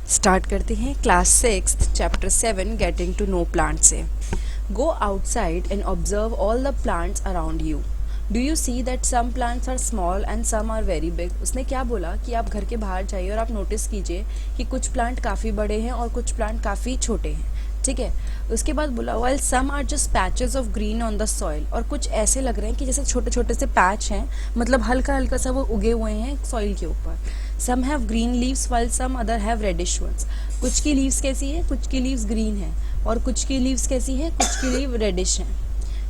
Start करते हैं class 6 chapter 7 getting to know plant से। Go outside and observe all the plants around you. Do you see that some plants are small and some are very big. उसने क्या बोला कि आप घर के बाहर जाइए और आप नोटिस कीजिए कि कुछ प्लांट काफ़ी बड़े हैं और कुछ प्लांट काफ़ी छोटे हैं। ठीक है, उसके बाद बोला while some are just patches of green on the soil. और कुछ ऐसे लग रहे हैं कि जैसे छोटे छोटे से पैच हैं, मतलब हल्का हल्का सा वो उगे हुए हैं सॉइल के ऊपर। Some have green leaves while some other have reddish ones. कुछ की लीव्स कैसी है, कुछ की लीव्स ग्रीन है और कुछ की लीव्स कैसी है, कुछ की लीव रेडिश है।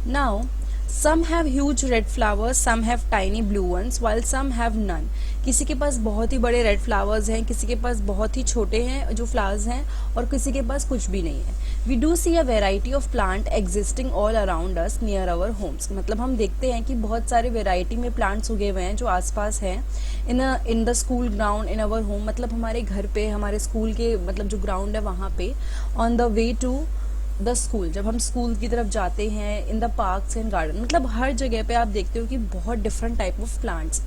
Now some have huge red flowers, some have tiny blue ones, while some have none. किसी के पास बहुत ही बड़े रेड फ्लावर्स हैं, किसी के पास बहुत ही छोटे हैं जो फ्लावर्स हैं और किसी के पास कुछ भी नहीं है। We do see a variety of plant existing all around us near our homes. मतलब हम देखते हैं कि बहुत सारे वेराइटी में प्लांट्स उगे हुए हैं जो आसपास हैं in the school ground in our home. मतलब हमारे घर पे, हमारे स्कूल के मतलब जो ग्राउंड है वहाँ पे, on the way to the school, जब हम स्कूल की तरफ जाते हैं, in the parks and garden, मतलब हर जगह पे आप देखते हो कि बहुत different type of plants.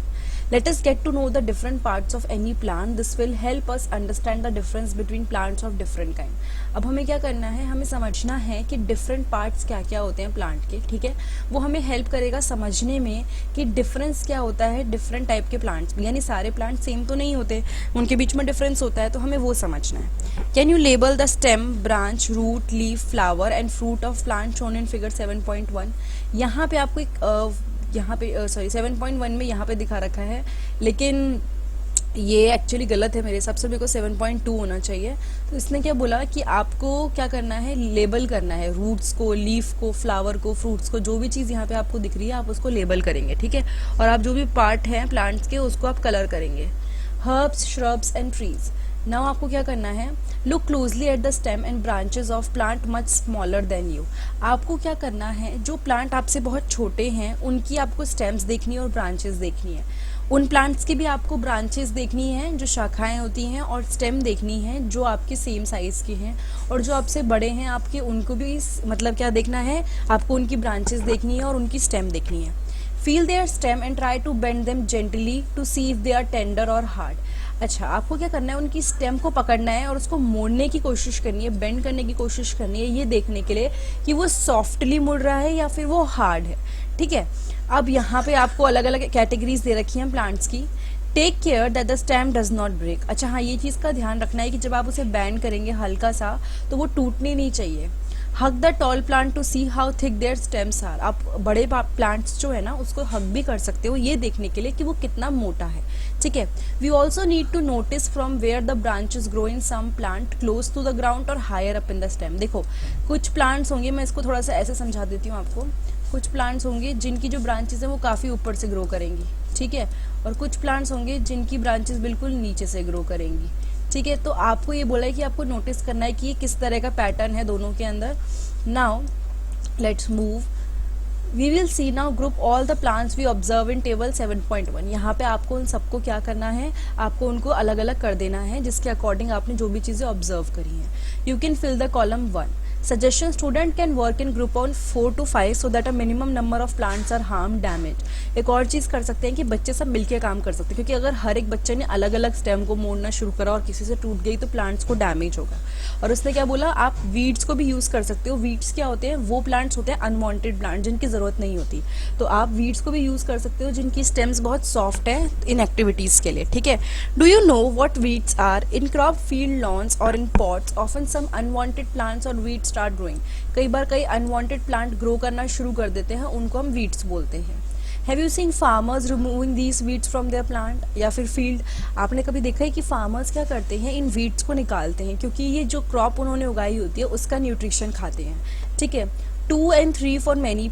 Let us get to know the different parts of any plant. This will help us understand the difference between plants of different kind. अब हमें क्या करना है, हमें समझना है कि डिफरेंट पार्ट्स क्या क्या होते हैं प्लांट के। ठीक है, वो हमें हेल्प करेगा समझने में कि डिफरेंस क्या होता है डिफरेंट टाइप के प्लांट्स। यानी सारे प्लांट सेम तो नहीं होते, उनके बीच में डिफरेंस होता है, तो हमें वो समझना है। Can you label the stem, branch, root, leaf, flower and fruit of plant shown in figure 7.1। यहाँ पे आपको एक यहाँ पे 7.1 में यहाँ पे दिखा रखा है, लेकिन ये एक्चुअली गलत है मेरे हिसाब से, मेरे को 7.2 होना चाहिए। तो इसने क्या बोला कि आपको क्या करना है, लेबल करना है रूट्स को, लीफ को, फ्लावर को, फ्रूट्स को, जो भी चीज़ यहाँ पे आपको दिख रही है आप उसको लेबल करेंगे। ठीक है, और आप जो भी पार्ट हैं प्लांट्स के उसको आप कलर करेंगे। Herbs, shrubs and trees. Now आपको क्या करना है, look closely at the stem and branches of plant much smaller than you. आपको क्या करना है, जो प्लांट आपसे बहुत छोटे हैं उनकी आपको स्टेम्स देखनी है और ब्रांचेस देखनी है। उन प्लांट्स की भी आपको ब्रांचेस देखनी है जो शाखाएं होती हैं, और स्टेम देखनी है जो आपके सेम साइज़ की हैं। और जो आपसे बड़े हैं आपके, उनको भी मतलब क्या देखना है, आपको उनकी ब्रांचेस देखनी है और उनकी स्टेम देखनी है। Feel their stem and try to bend them gently to see if they are tender और हार्ड। अच्छा, आपको क्या करना है, उनकी स्टेम को पकड़ना है और उसको मोड़ने की कोशिश करनी है, बेंड करने की कोशिश करनी है, ये देखने के लिए कि वो सॉफ्टली मुड़ रहा है या फिर वो हार्ड है। ठीक है, अब यहाँ पे आपको अलग अलग कैटेगरीज दे रखी हैं प्लांट्स की। Take care that the stem does not break. अच्छा हाँ, ये चीज़ का ध्यान रखना है कि जब आप उसे बैंड करेंगे हल्का सा तो वो टूटनी नहीं चाहिए। Hug the tall plant to see how thick their stems are. आप बड़े प्लांट्स जो है ना उसको हग भी कर सकते हो, ये देखने के लिए कि वो कितना मोटा है। ठीक है, we also need to notice from where the branches grow in some plant close to the ground और higher up in the stem. देखो कुछ प्लांट्स होंगे, मैं इसको थोड़ा सा ऐसे समझा देती हूँ आपको। कुछ प्लांट्स होंगे जिनकी जो ब्रांचेस हैं वो काफ़ी ऊपर से ग्रो करेंगी। ठीक है, और कुछ प्लांट्स होंगे जिनकी ब्रांचेस बिल्कुल नीचे से ग्रो करेंगी। ठीक है, तो आपको ये बोला है कि आपको नोटिस करना है कि ये किस तरह का पैटर्न है दोनों के अंदर। Now let's move, we will see now group all the plants we observe in table 7.1। यहाँ पे आपको उन सबको क्या करना है, आपको उनको अलग अलग कर देना है जिसके अकॉर्डिंग आपने जो भी चीज़ें ऑब्जर्व करी हैं। You can fill the column 1। Suggestion: student can work in group on 4 to 5 so that a minimum number of plants are harmed, damaged। एक और चीज़ कर सकते हैं कि बच्चे सब मिलके काम कर सकते हैं, क्योंकि अगर हर एक बच्चे ने अलग अलग स्टेम को मोड़ना शुरू करा और किसी से टूट गई तो प्लांट्स को डैमेज होगा। और उसने क्या बोला, आप वीड्स को भी यूज़ कर सकते हो। वीड्स क्या होते हैं, वो प्लांट्स होते हैं अनवांटेड प्लांट जिनकी ज़रूरत नहीं होती, तो आप वीड्स को भी यूज़ कर सकते हो जिनकी स्टेम्स बहुत सॉफ्ट है इन एक्टिविटीज़ के लिए। ठीक है, do you know what weeds are? In crop field lawns और in pots often some unwanted plants और वीड्स स्टार्ट ग्रोइंग। कई बार कई अनवांटेड प्लांट ग्रो करना शुरू कर देते हैं, उनको हम वीड्स बोलते हैं। Have you seen farmers removing these weeds from there plant या फिर फील्ड? आपने कभी देखा है कि फार्मर्स क्या करते हैं, इन वीड्स को निकालते हैं, क्योंकि ये जो क्रॉप उन्होंने उगाई होती है उसका न्यूट्रिशन खाते हैं। ठीक है, 2 and 3 for many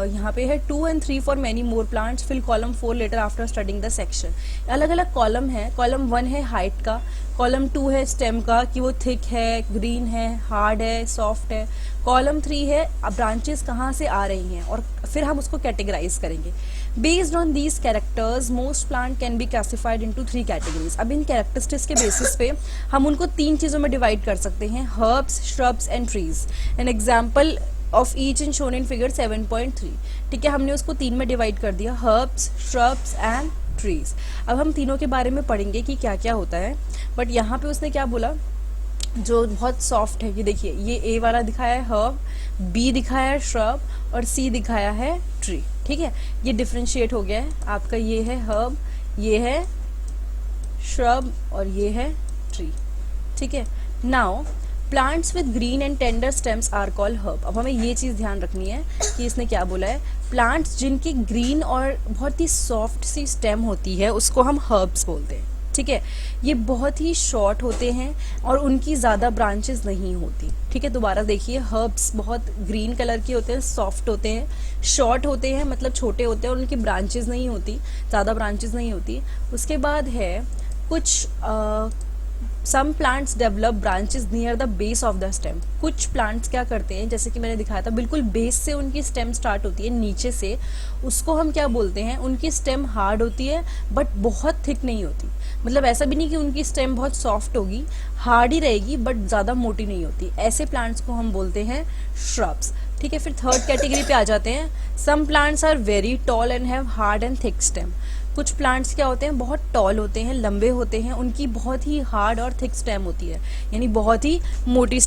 यहाँ पे है 2 and 3 for many more plants, fill column 4 later after studying the section। अलग अलग कॉलम है। कॉलम 1 है हाइट का, कॉलम 2 है स्टेम का कि वो थिक है, ग्रीन है, हार्ड है, सॉफ्ट है। कॉलम 3 है ब्रांचेस कहाँ से आ रही हैं, और फिर हम उसको कैटेगराइज करेंगे। Based on these characters most plant can be classified into 3 categories. अब इन कैरेक्टरिस्टिक्स के बेसिस पे हम उनको 3 चीज़ों में डिवाइड कर सकते हैं, herbs, shrubs and trees. An example of each in shown in figure 7.3। ठीक है, हमने उसको 3 में डिवाइड कर दिया, हर्ब्स, श्रब्स एंड ट्रीज। अब हम तीनों के बारे में पढ़ेंगे कि क्या क्या होता है, बट यहाँ पे उसने क्या बोला जो बहुत सॉफ्ट है, ये देखिए, ये ए वाला दिखाया है हर्ब, बी दिखाया है श्रब और सी दिखाया है ट्री। ठीक है, ये डिफ्रेंशिएट हो गया है आपका, ये है हर्ब, ये है श्रब और ये है ट्री। ठीक है, now plants with green and tender stems are called herb. अब हमें ये चीज़ ध्यान रखनी है कि इसने क्या बोला है, प्लांट्स जिनकी ग्रीन और बहुत ही सॉफ्ट सी स्टेम होती है उसको हम हर्ब्स बोलते हैं। ठीक है, ये बहुत ही शॉर्ट होते हैं और उनकी ज़्यादा ब्रांचेस नहीं होती। ठीक है, दोबारा देखिए, हर्ब्स बहुत ग्रीन कलर के होते हैं, सॉफ्ट होते हैं, शॉर्ट होते हैं, मतलब छोटे होते हैं और उनकी ब्रांचेस नहीं होती, ज़्यादा ब्रांचेस नहीं होती। उसके बाद है कुछ some plants develop branches near the base of the stem. कुछ प्लांट्स क्या करते हैं, जैसे कि मैंने दिखाया था, बिल्कुल बेस से उनकी स्टेम स्टार्ट होती है, नीचे से, उसको हम क्या बोलते हैं, उनकी स्टेम हार्ड होती है बट बहुत थिक नहीं होती। मतलब ऐसा भी नहीं कि उनकी स्टेम बहुत सॉफ्ट होगी, हार्ड ही रहेगी बट ज़्यादा मोटी नहीं होती। ऐसे प्लांट्स को हम बोलते हैं श्रब्स। ठीक है, फिर थर्ड कैटेगरी पे आ जाते हैं। Some plants are very tall and have hard and thick stem. कुछ प्लांट्स क्या होते हैं, बहुत टॉल होते हैं, लंबे होते हैं, उनकी बहुत ही हार्ड और थिक स्टेम होती है, यानी बहुत ही मोटी।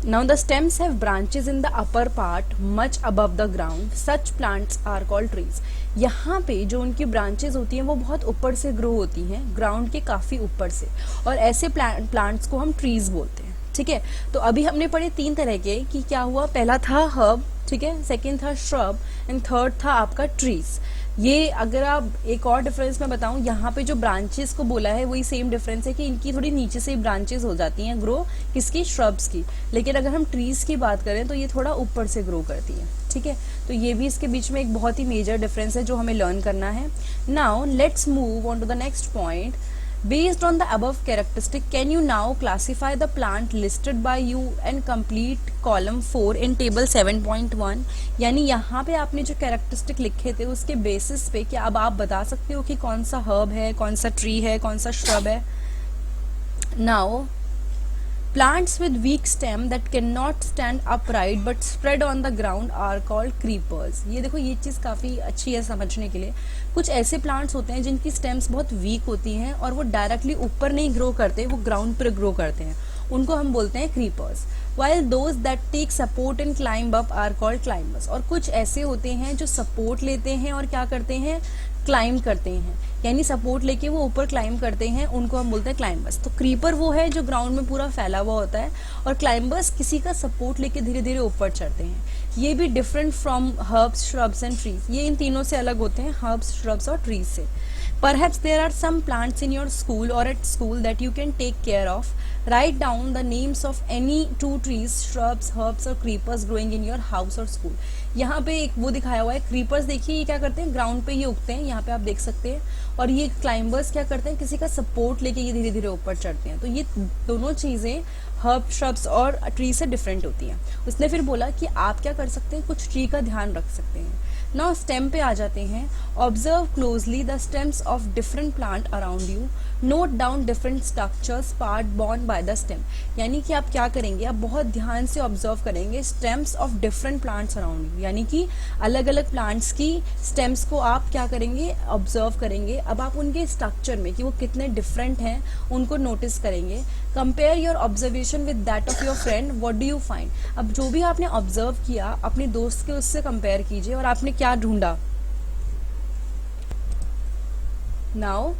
Now the stems have branches in the upper part much above the ground. Such plants are called trees. यहाँ पे जो उनकी ब्रांचेस होती हैं वो बहुत ऊपर से ग्रो होती हैं, ग्राउंड के काफ़ी ऊपर से, और ऐसे प्लांट्स को हम ट्रीज बोलते हैं। ठीक है, तो अभी हमने पढ़े तीन तरह के कि क्या हुआ, पहला था हर्ब, ठीक है, सेकेंड था श्रब एंड थर्ड था आपका ट्रीज। ये अगर आप एक और डिफरेंस मैं बताऊं, यहाँ पे जो ब्रांचेस को बोला है वही सेम डिफरेंस है कि इनकी थोड़ी नीचे से ब्रांचेस हो जाती हैं ग्रो, किसकी, श्रब्स की। लेकिन अगर हम ट्रीज की बात करें तो ये थोड़ा ऊपर से ग्रो करती है। ठीक है, तो ये भी इसके बीच में एक बहुत ही मेजर डिफरेंस है जो हमें लर्न करना है। Now let's move on to the next point. Based on the above characteristic, can you now classify the plant listed by you and complete column 4 in table 7.1? यानी यहाँ पे आपने जो कैरेक्टरिस्टिक लिखे थे उसके बेसिस पे क्या अब आप बता सकते हो कि कौन सा हर्ब है, कौन सा ट्री है, कौन सा श्रब है। Now plants with weak stem that cannot stand upright but spread on the ground are called creepers. ये देखो, ये चीज़ काफ़ी अच्छी है समझने के लिए। कुछ ऐसे प्लांट्स होते हैं जिनकी स्टेम्स बहुत वीक होती हैं और वो डायरेक्टली ऊपर नहीं ग्रो करते, वो ग्राउंड पर ग्रो करते हैं, उनको हम बोलते हैं creepers. while those that take support and climb up are called climbers. और कुछ ऐसे होते हैं जो सपोर्ट लेते हैं और क्या करते हैं, क्लाइंब करते हैं, यानी सपोर्ट लेके वो ऊपर क्लाइंब करते हैं, उनको हम बोलते हैं क्लाइंबर्स। तो क्रीपर वो है जो ग्राउंड में पूरा फैला हुआ होता है और क्लाइंबर्स किसी का सपोर्ट लेके धीरे धीरे ऊपर चढ़ते हैं। ये भी different from herbs, shrubs and trees, ये इन तीनों से अलग होते हैं, हर्ब्स, श्रब्स और ट्रीज से। Perhaps there are some plants in your school or at school that you can take care of. Write down the names of any 2 trees, shrubs, herbs or creepers growing in your house or school. यहाँ पे एक वो दिखाया हुआ है, creepers देखिए ये क्या करते हैं, ग्राउंड पे ये उगते हैं, यहाँ पे आप देख सकते हैं, और ये क्लाइंबर्स क्या करते हैं, किसी का सपोर्ट लेके ये धीरे धीरे ऊपर चढ़ते हैं। तो ये दोनों चीज़ें हर्ब, श्रब्स और ट्री से डिफरेंट होती हैं। उसने फिर बोला कि आप क्या कर सकते हैं, कुछ ट्री का ध्यान रख सकते हैं। नाउ स्टेम पे आ जाते हैं। Observe closely the stems of different plant around you, note down different structures part born by the stem. यानी कि आप क्या करेंगे, आप बहुत ध्यान से ऑब्जर्व करेंगे stems of different plants around you, यानी कि अलग अलग प्लांट्स की स्टेम्स को आप क्या करेंगे, ऑब्जर्व करेंगे। अब आप उनके स्ट्रक्चर में कि वो कितने डिफरेंट हैं उनको नोटिस करेंगे। Compare your observation with that of your friend, what do you find. अब जो भी आपने ऑब्जर्व किया अपने दोस्त के उससे कंपेयर कीजिए और आपने क्या ढूंढा। नाउ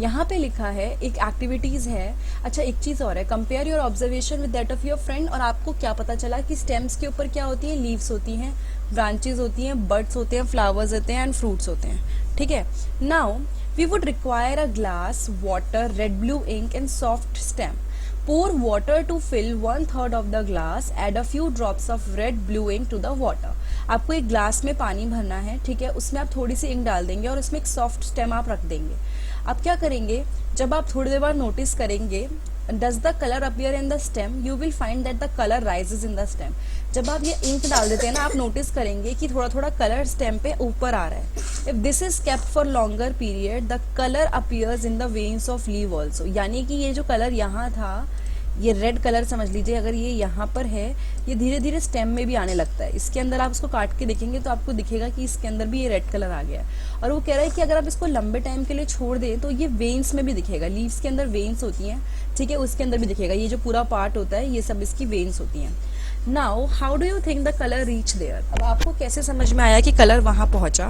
यहाँ पे लिखा है एक एक्टिविटीज है। अच्छा, एक चीज और है, compare your observation with that of your friend. और आपको क्या पता चला कि स्टेम्स के ऊपर क्या होती है, लीव्स होती हैं, ब्रांचेस होती हैं, बर्ड्स होते हैं, फ्लावर्स होते हैं एंड फ्रूट्स होते हैं। ठीक है, now we would require a glass, water, red blue ink and soft stem. Pour water to fill 1/3 of the glass. Add a few drops of red blue ink to the water. आपको एक glass में पानी भरना है, ठीक है, उसमें आप थोड़ी सी इंक डाल देंगे और उसमें एक सॉफ्ट स्टेम आप रख देंगे। अब क्या करेंगे, जब आप थोड़ी देर बाद नोटिस करेंगे does the colour appear in the stem, you will find that the colour rises in the stem. जब आप ये इंक डाल देते हैं ना, आप नोटिस करेंगे कि थोड़ा थोड़ा कलर स्टेम पे ऊपर आ रहा है। If this is kept for longer period the colour appears in the veins of leave also. यानी कि ये जो कलर यहाँ था ये रेड कलर समझ लीजिए, अगर ये यहाँ पर है, ये धीरे धीरे स्टेम में भी आने लगता है। इसके अंदर आप इसको काट के देखेंगे तो आपको दिखेगा कि इसके अंदर भी ये रेड कलर आ गया है। और वो कह रहा है कि अगर आप इसको लंबे टाइम के लिए छोड़ दें तो ये वेन्स में भी दिखेगा। लीव्स के अंदर वेन्स होती हैं, ठीक है, उसके अंदर भी दिखेगा। ये जो पूरा पार्ट होता है ये सब इसकी वेन्स होती हैं। Now how do you think the colour reach there? अब आपको कैसे समझ में आया कि कलर वहाँ पहुँचा?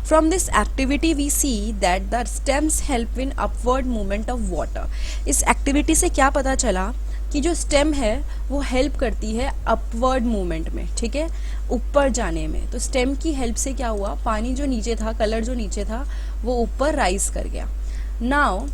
From this activity we see that the stems help in upward movement of water. इस एक्टिविटी से क्या पता चला कि जो स्टेम है वो हेल्प करती है अपवर्ड मूवमेंट में, ठीक है, ऊपर जाने में। तो स्टेम की हेल्प से क्या हुआ, पानी जो नीचे था, कलर जो नीचे था, वो ऊपर राइज कर गया। Now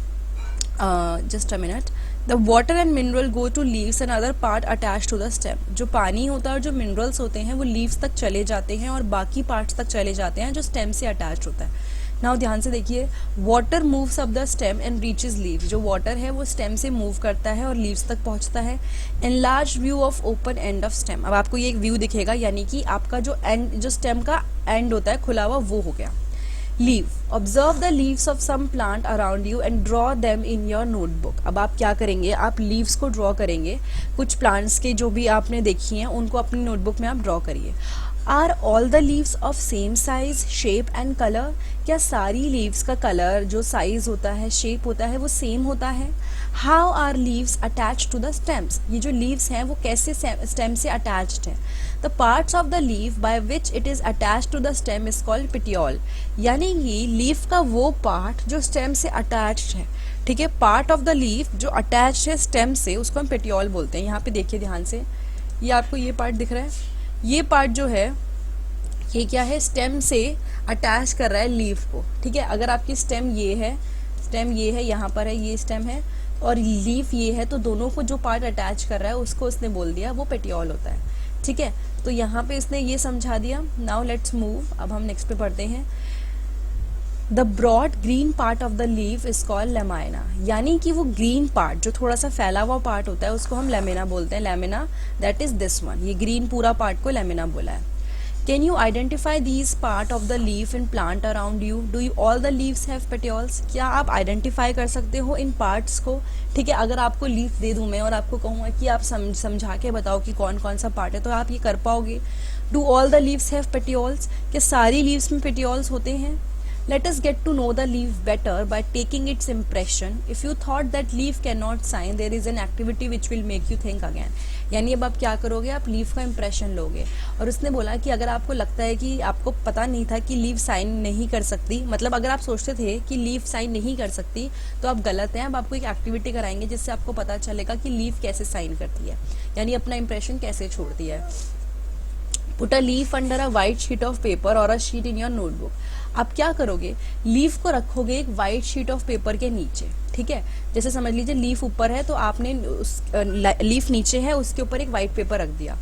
just a minute, the water and mineral go to leaves and other part attach to the stem. जो पानी होता है और जो मिनरल्स होते हैं वो लीव्स तक चले जाते हैं और बाकी पार्ट्स तक चले जाते हैं जो स्टेम से अटैच होता है। नाउ ध्यान से देखिए, water moves up the stem and reaches leaves. जो वाटर है वो स्टेम से मूव करता है और लीव्स तक पहुंचता है। Enlarge view of open end of stem. अब आपको ये एक व्यू दिखेगा, यानी कि आपका जो एंड, जो स्टेम का एंड होता है खुला हुआ, वो हो गया। Leave, observe the leaves of some plant around you and draw them in your notebook. अब आप क्या करेंगे, आप लीव्स को ड्रॉ करेंगे। कुछ प्लांट्स के जो भी आपने देखी हैं उनको अपनी नोटबुक में आप ड्रॉ करिए। Are all the leaves of same size, shape and colour? क्या सारी लीव्स का कलर, जो साइज होता है, शेप होता है, वो सेम होता है? How are leaves attach to the stems? ये जो लीव्स हैं वो कैसे स्टेम से अटैच्ड है? The parts of the leaf by which it is attach to the stem is called petiole. यानी कि लीफ का वो पार्ट जो स्टेम से अटैच्ड है, ठीक है, पार्ट ऑफ द लीफ जो अटैच्ड है स्टेम से, उसको हम पेटियोल बोलते हैं। यहाँ पे देखिए ध्यान से, ये आपको ये पार्ट दिख रहा है, ये पार्ट जो है ये क्या है, स्टेम से अटैच कर रहा है लीफ को, ठीक है। अगर आपकी स्टेम ये है, स्टेम ये है, यहाँ पर है, ये स्टेम है और लीफ ये है, तो दोनों को जो पार्ट अटैच कर रहा है उसको उसने बोल दिया वो पेटियोल होता है, ठीक है। तो यहाँ पे इसने ये समझा दिया। नाउ लेट्स मूव, अब हम नेक्स्ट पे पढ़ते हैं। The broad green part of the leaf is called lamina. यानी कि वो ग्रीन पार्ट जो थोड़ा सा फैला हुआ पार्ट होता है उसको हम लेमिना बोलते हैं। Lamina, that is this one. ये ग्रीन पूरा पार्ट को लेमिना बोला है। Can you identify these part of the leaf in plant around you? Do you all the leaves have petioles? क्या आप आइडेंटिफाई कर सकते हो इन पार्ट्स को, ठीक है। अगर आपको लीफ दे दूं मैं और आपको कहूँगा कि आप समझा के बताओ कि कौन कौन सा पार्ट है, तो आप ये कर पाओगे? Do all the leaves have petioles? क्या सारी लीव्स में पेटियोल्स होते हैं? Let us get to know the leaf better by taking its impression. If you thought that leaf cannot sign, there is an activity which will make you think again. यानी अब आप क्या करोगे, आप leaf का impression लोगे। और उसने बोला कि अगर आपको लगता है कि आपको पता नहीं था कि लीफ साइन नहीं कर सकती, मतलब अगर आप सोचते थे कि लीफ साइन नहीं कर सकती तो आप गलत हैं। अब आपको एक एक्टिविटी कराएंगे जिससे आपको पता चलेगा कि लीफ कैसे साइन करती है, यानी अपना इम्प्रेशन कैसे छोड़ती है। Put a leaf under a white sheet of paper और a sheet in your notebook. आप क्या करोगे, लीफ को रखोगे एक वाइट शीट ऑफ पेपर के नीचे, ठीक है। जैसे समझ लीजिए लीफ ऊपर है तो आपने लीफ नीचे है, उसके ऊपर एक वाइट पेपर रख दिया।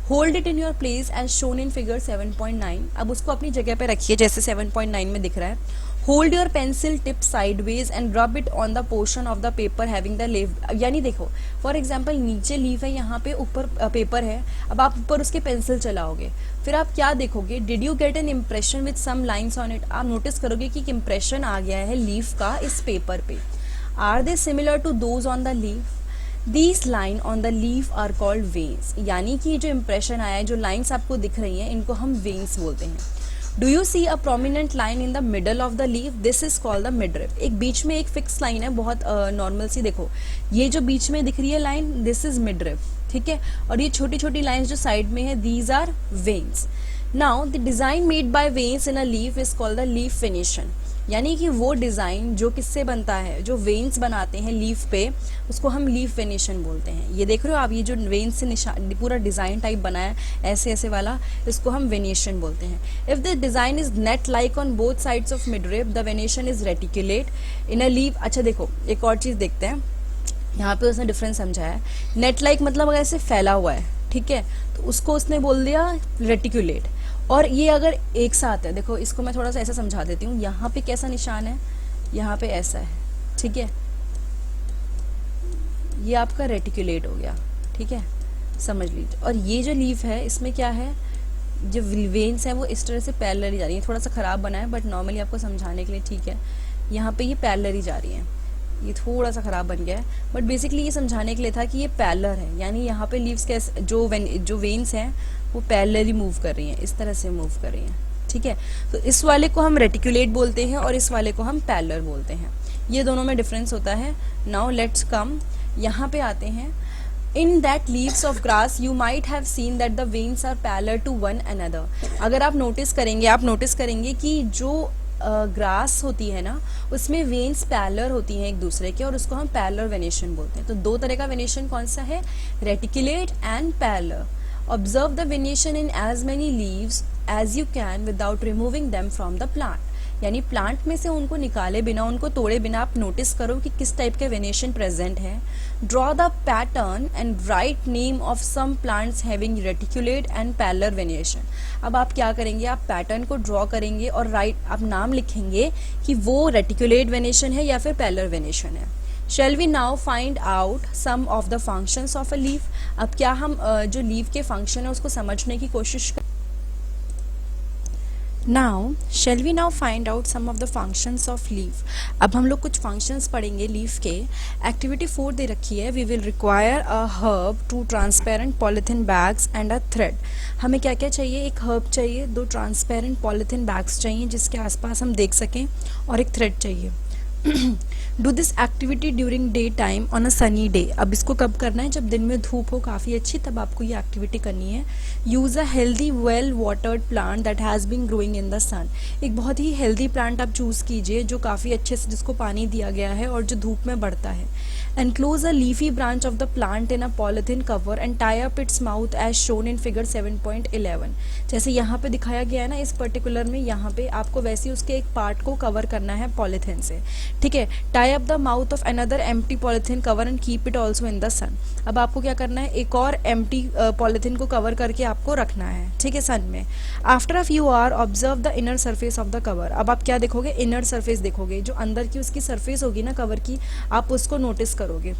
Hold it in your place as shown in figure 7.9। अब उसको अपनी जगह पे रखिए जैसे 7.9 में दिख रहा है। Hold your pencil tip sideways and rub it on the portion of the paper having the leaf. यानी देखो, फॉर एग्जाम्पल नीचे लीफ है, यहाँ पे ऊपर पेपर है। अब आप ऊपर उसके पेंसिल चलाओगे, फिर आप क्या देखोगे, did you get an impression with some lines on it? आप नोटिस करोगे कि इम्प्रेशन आ गया है लीफ का इस पेपर पे। Are they similar to those on the leaf? These line on the leaf are called veins। यानी कि जो इम्प्रेशन आया है, जो लाइन्स आपको दिख रही हैं, इनको हम veins बोलते हैं। Do you see a prominent line in the middle of the leaf? This is called the midrib। एक बीच में एक फिक्स लाइन है, बहुत नॉर्मल सी, देखो ये जो बीच में दिख रही है लाइन, दिस इज midrib, ठीक है। और ये छोटी छोटी लाइन्स जो साइड में है, these are veins। Now the design made by veins in a leaf is called the leaf venation। यानी कि वो डिज़ाइन जो किससे बनता है, जो वेन्स बनाते हैं लीफ पे, उसको हम लीफ वेनेशन बोलते हैं। ये देख रहे हो आप, ये जो वेन्स से निशान पूरा डिज़ाइन टाइप बना है ऐसे ऐसे वाला, इसको हम वेनेशन बोलते हैं। If the design is net like on both sides of midrib, the venation is reticulate in a leaf. अच्छा देखो, एक और चीज़ देखते हैं, यहाँ पे उसने डिफरेंस समझाया है। नेट लाइक मतलब अगर ऐसे फैला हुआ है, ठीक है, तो उसको उसने बोल दिया रेटिकुलेट। और ये अगर एक साथ है, देखो इसको मैं थोड़ा सा ऐसा समझा देती हूँ। यहाँ पे कैसा निशान है, यहाँ पे ऐसा है, ठीक है, ये आपका रेटिकुलेट हो गया, ठीक है, समझ लीजिए। और ये जो लीफ है इसमें क्या है, जो वेन्स हैं वो इस तरह से पैरेलल ही जा रही है। थोड़ा सा ख़राब बना है बट नॉर्मली आपको समझाने के लिए ठीक है। यहाँ पे ये पैरेलल ही जा रही हैं, ये थोड़ा सा ख़राब बन गया है, बट बेसिकली ये समझाने के लिए था कि ये पैरेलल है, यानी यहाँ पे लीव्स कैसे जो वेन्स हैं वो पैरेलली मूव कर रही हैं, इस तरह से मूव कर रही हैं, ठीक है। तो इस वाले को हम रेटिकुलेट बोलते हैं और इस वाले को हम पैरेलल बोलते हैं, ये दोनों में डिफरेंस होता है। नाउ लेट्स कम, यहाँ पे आते हैं। In that leaves of grass you might have seen that the veins are parallel to one another। अगर आप नोटिस करेंगे कि जो ग्रास होती है ना उसमें वेन्स पैरेलल होती हैं एक दूसरे के, और उसको हम पैरेलल वेनेशन बोलते हैं। तो दो तरह का वेनेशन कौन सा है, reticulate and parallel. Observe the venation in as many leaves as you can without removing them from the plant, यानी प्लांट में से उनको निकाले बिना, उनको तोड़े बिना आप नोटिस करो कि किस टाइप के वेनेशन प्रेजेंट है। Draw the pattern and write name of some plants having reticulate and parallel venation. अब आप क्या करेंगे, आप पैटर्न को ड्रॉ करेंगे और आप नाम लिखेंगे कि वो रेटिकुलेट वेनेशन है या फिर पैरेलल वेनेशन है। Shall we now find out some of the functions of a leaf? अब क्या हम जो लीव के फंक्शन है उसको समझने की कोशिश करें। Now, shall we now find out some of the functions of leaf? अब हम लोग कुछ functions पढ़ेंगे लीफ के। Activity 4 दे रखी है, we will require a herb, 2 transparent polythene bags and a thread। हमें क्या क्या चाहिए, एक herb चाहिए, 2 transparent polythene bags चाहिए जिसके आसपास हम देख सकें, और एक thread चाहिए। Do this activity during day time on a sunny day. अब इसको कब करना है, जब दिन में धूप हो काफ़ी अच्छी, तब आपको ये एक्टिविटी करनी है। Use a healthy well watered plant that has been growing in the sun. एक बहुत ही हेल्दी प्लांट आप चूज़ कीजिए जो काफ़ी अच्छे से, जिसको पानी दिया गया है और जो धूप में बढ़ता है। Enclose a leafy branch of the plant in a polythene cover and tie up its mouth as shown in figure 7.11। जैसे यहाँ पे दिखाया गया है ना, इस पर्टिकुलर में यहाँ पे आपको वैसे उसके एक पार्ट को कवर करना है पॉलिथीन से, ठीक है। Tie up the mouth of another empty polythene cover and keep it also in the sun. अब आपको क्या करना है, एक और एम्प्टी पॉलिथीन को कवर करके आपको रखना है, ठीक है, सन में। After a few hour observe the inner surface of the cover. अब आप क्या देखोगे, इनर सरफेस देखोगे, जो अंदर की उसकी सरफेस होगी ना कवर की, आप उसको नोटिस करोगे।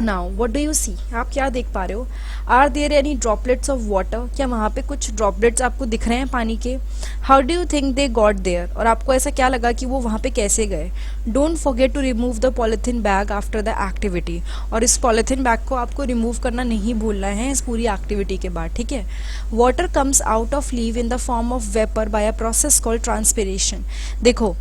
Now what do you see, आप क्या देख पा रहे हो। Are there any droplets of water, क्या वहाँ पे कुछ ड्रॉपलेट्स आपको दिख रहे हैं पानी के। How do you think they got there, और आपको ऐसा क्या लगा कि वो वहाँ पे कैसे गए। Don't forget to remove the polythene bag after the activity, और इस पॉलिथीन बैग को आपको रिमूव करना नहीं भूलना है इस पूरी एक्टिविटी के बाद, ठीक है। Water comes out of leave in the form of vapour by a process called transpiration. देखो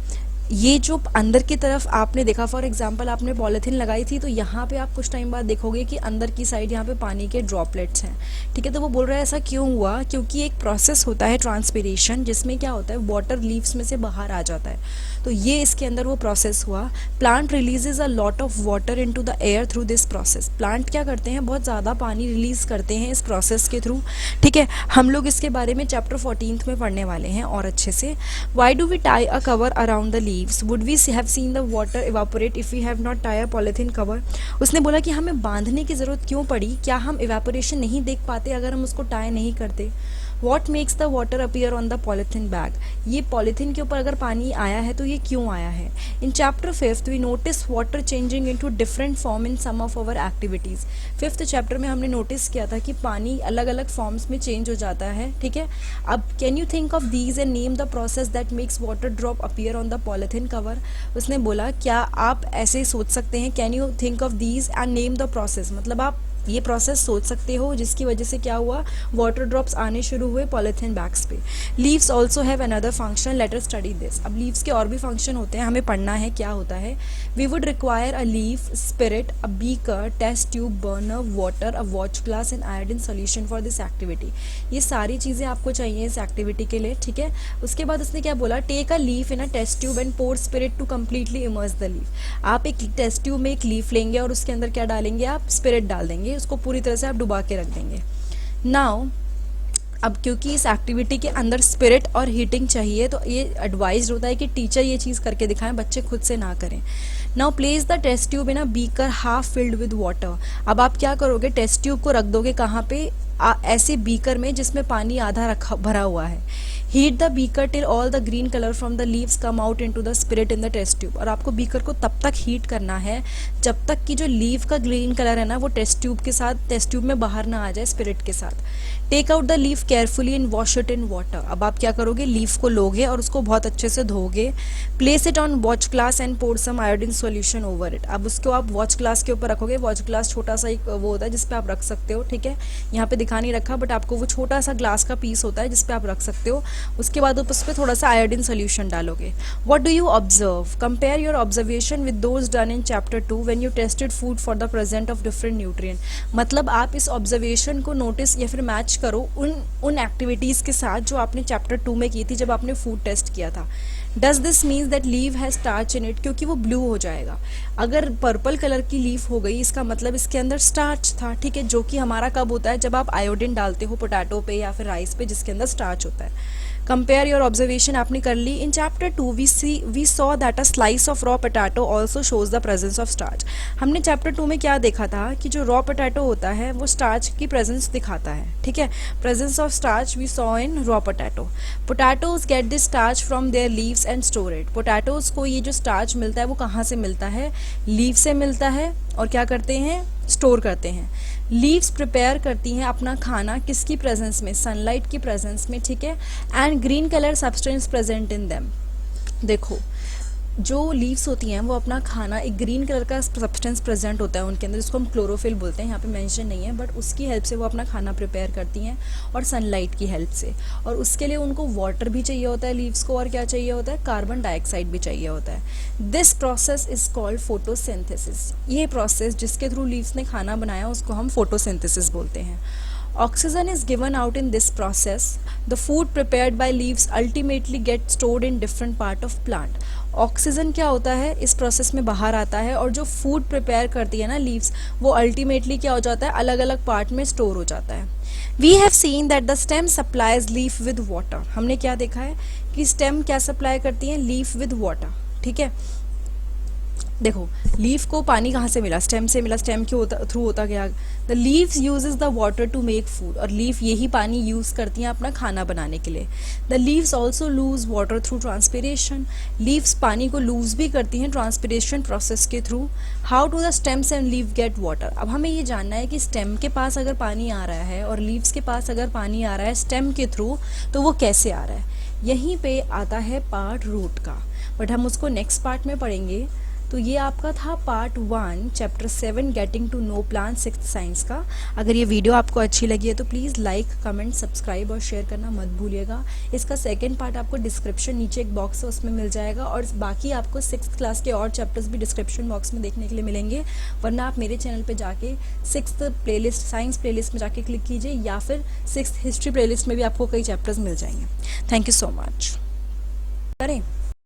ये जो अंदर की तरफ आपने देखा, फॉर एग्जांपल आपने पॉलिथीन लगाई थी तो यहाँ पे आप कुछ टाइम बाद देखोगे कि अंदर की साइड यहाँ पे पानी के ड्रॉपलेट्स हैं, ठीक है। तो वो बोल रहा है ऐसा क्यों हुआ, क्योंकि एक प्रोसेस होता है ट्रांसपिरेशन, जिसमें क्या होता है, वाटर लीव्स में से बाहर आ जाता है, तो ये इसके अंदर वो प्रोसेस हुआ। Plant releases a lot of water into the air through this process. Plant क्या करते हैं, बहुत ज़्यादा पानी रिलीज करते हैं इस प्रोसेस के थ्रू, ठीक है। हम लोग इसके बारे में चैप्टर 14 में पढ़ने वाले हैं और अच्छे से। Why do we tie a cover around the leaves, would we have seen the water evaporate if we have not tie a polythene cover. उसने बोला कि हमें बांधने की ज़रूरत क्यों पड़ी, क्या हम इवापोरेशन नहीं देख पाते अगर हम उसको टाई नहीं करते। What makes the water appear on the polythene bag, ये पॉलिथीन के ऊपर अगर पानी आया है तो ये क्यों आया है। In chapter 5 we notice water changing into different form in some of our activities. 5th chapter में हमने नोटिस किया था कि पानी अलग अलग फॉर्म्स में चेंज हो जाता है, ठीक है। अब can you think of these and name the process that makes water drop appear on the polythene cover. उसने बोला क्या आप ऐसे सोच सकते हैं, can you think of these and name the process, मतलब आप ये प्रोसेस सोच सकते हो जिसकी वजह से क्या हुआ, वाटर ड्रॉप्स आने शुरू हुए पॉलिथीन बैग्स पे। Leaves also have another function, let us study this. अब लीव्स के और भी फंक्शन होते हैं, हमें पढ़ना है क्या होता है। We would require a leaf, spirit, a beaker, test tube, burner, water, a watch glass and iodine solution for this activity. ये सारी चीज़ें आपको चाहिए इस एक्टिविटी के लिए, ठीक है। उसके बाद उसने क्या बोला, take a leaf in a test tube and pour spirit to completely immerse the leaf. आप एक टेस्ट ट्यूब में एक लीफ लेंगे और उसके अंदर क्या डालेंगे, आप स्पिरिट डाल देंगे, उसको पूरी तरह से आप डुबा के रख देंगे। नाउ अब क्योंकि इस एक्टिविटी के अंदर स्पिरिट और हीटिंग चाहिए तो ये एडवाइज होता है कि टीचर ये चीज़ करके दिखाएं, बच्चे खुद से ना करें। Now place the test tube in a beaker half filled with water. अब आप क्या करोगे, टेस्ट ट्यूब को रख दोगे कहाँ पे, ऐसे बीकर में जिसमें पानी आधा रखा भरा हुआ है। Heat the beaker till all the green colour from the leaves come out into the spirit in the test tube. और आपको बीकर को तब तक हीट करना है जब तक कि जो लीव का ग्रीन कलर है ना वो टेस्ट ट्यूब में बाहर ना आ जाए स्पिरिट के साथ। Take out the leaf carefully and wash it in water. अब आप क्या करोगे, लीफ को लोगे और उसको बहुत अच्छे से धोगे। Place it on watch glass and pour some iodine solution over it. अब उसको आप वॉच ग्लास के ऊपर रखोगे। वॉच ग्लास छोटा सा एक वो होता है जिसपे आप रख सकते हो, ठीक है, यहाँ पे दिखा नहीं रखा बट आपको वो छोटा सा ग्लास का पीस होता है जिसपे आप रख सकते हो। उसके बाद उस पर थोड़ा सा आयोडीन सोल्यूशन डालोगे। What do you observe? Compare your observation with those done in chapter 2 when you tested food for the present of different nutrient. मतलब आप इस ऑब्जर्वेशन को नोटिस या फिर मैच करो उन एक्टिविटीज़ के साथ जो आपने चैप्टर 2 में की थी जब आपने फूड टेस्ट किया था। Does this means that leave has starch in it, क्योंकि वो ब्लू हो जाएगा। अगर पर्पल कलर की लीफ हो गई इसका मतलब इसके अंदर स्टार्च था, ठीक है, जो कि हमारा कब होता है, जब आप आयोडीन डालते हो पोटैटो पे या फिर राइस पे जिसके अंदर स्टार्च होता है। कंपेयर योर ऑब्जर्वेशन आपने कर ली। In chapter 2 we saw that a slice of raw potato also shows the presence of starch. हमने चैप्टर 2 में क्या देखा था कि जो रॉ पोटैटो होता है वो स्टार्च की प्रेजेंस दिखाता है, ठीक है। Presence of starch we saw in raw potato. Potatoes get this starch from their leaves and store it. Potatoes को ये जो स्टार्च मिलता है वो कहाँ से मिलता है, लीव से मिलता है, और क्या करते हैं, स्टोर करते हैं। लीव्स प्रिपेयर करती हैं अपना खाना किसकी प्रेजेंस में, सनलाइट की प्रेजेंस में, ठीक है। And green colour substance present in them. देखो जो लीव्स होती हैं वो अपना खाना, एक ग्रीन कलर का सब्सटेंस प्रेजेंट होता है उनके अंदर जिसको हम क्लोरोफिल बोलते हैं, यहाँ पे मेंशन नहीं है बट उसकी हेल्प से वो अपना खाना प्रिपेयर करती हैं और सनलाइट की हेल्प से। और उसके लिए उनको वाटर भी चाहिए होता है लीव्स को, और क्या चाहिए होता है, कार्बन डाइऑक्साइड भी चाहिए होता है। This process is called photosynthesis. ये प्रोसेस जिसके थ्रू लीव्स ने खाना बनाया उसको हम फोटोसिंथेसिस बोलते हैं। Oxygen is given out in this process. The food prepared by leaves ultimately gets stored in different part of plant. Oxygen क्या होता है, इस प्रोसेस में बाहर आता है, और जो फूड प्रिपेयर करती है ना लीव्स, वो अल्टीमेटली क्या हो जाता है, अलग अलग पार्ट में स्टोर हो जाता है। We have seen that the stem supplies leaf with water. हमने क्या देखा है कि स्टेम क्या सप्लाई करती है, लीफ विद वाटर, ठीक है। देखो लीफ को पानी कहाँ से मिला, स्टेम से मिला, स्टेम के थ्रू होता गया। The leaves uses the water to make food. और लीफ यही पानी यूज़ करती हैं अपना खाना बनाने के लिए। The leaves also lose water through transpiration. Leaves पानी को लूज भी करती हैं ट्रांसपिरेशन प्रोसेस के थ्रू। How to the stems and leave get water. अब हमें ये जानना है कि स्टेम के पास अगर पानी आ रहा है और लीव्स के पास अगर पानी आ रहा है स्टेम के थ्रू, तो वो कैसे आ रहा है। यहीं पे आता है पार्ट रूट का, बट हम उसको नेक्स्ट पार्ट में पढ़ेंगे। तो ये आपका था part 1 chapter 7 getting to know plant 6th science का। अगर ये वीडियो आपको अच्छी लगी है तो प्लीज़ लाइक, कमेंट, सब्सक्राइब और शेयर करना मत भूलिएगा। इसका सेकंड पार्ट आपको डिस्क्रिप्शन नीचे एक बॉक्स है उसमें मिल जाएगा, और बाकी आपको 6th क्लास के और चैप्टर्स भी डिस्क्रिप्शन बॉक्स में देखने के लिए मिलेंगे। वरना आप मेरे चैनल पर जाके 6th प्लेलिस्ट, साइंस प्लेलिस्ट में जाके क्लिक कीजिए, या फिर 6th हिस्ट्री प्लेलिस्ट में भी आपको कई चैप्टर्स मिल जाएंगे। Thank you so much. करें।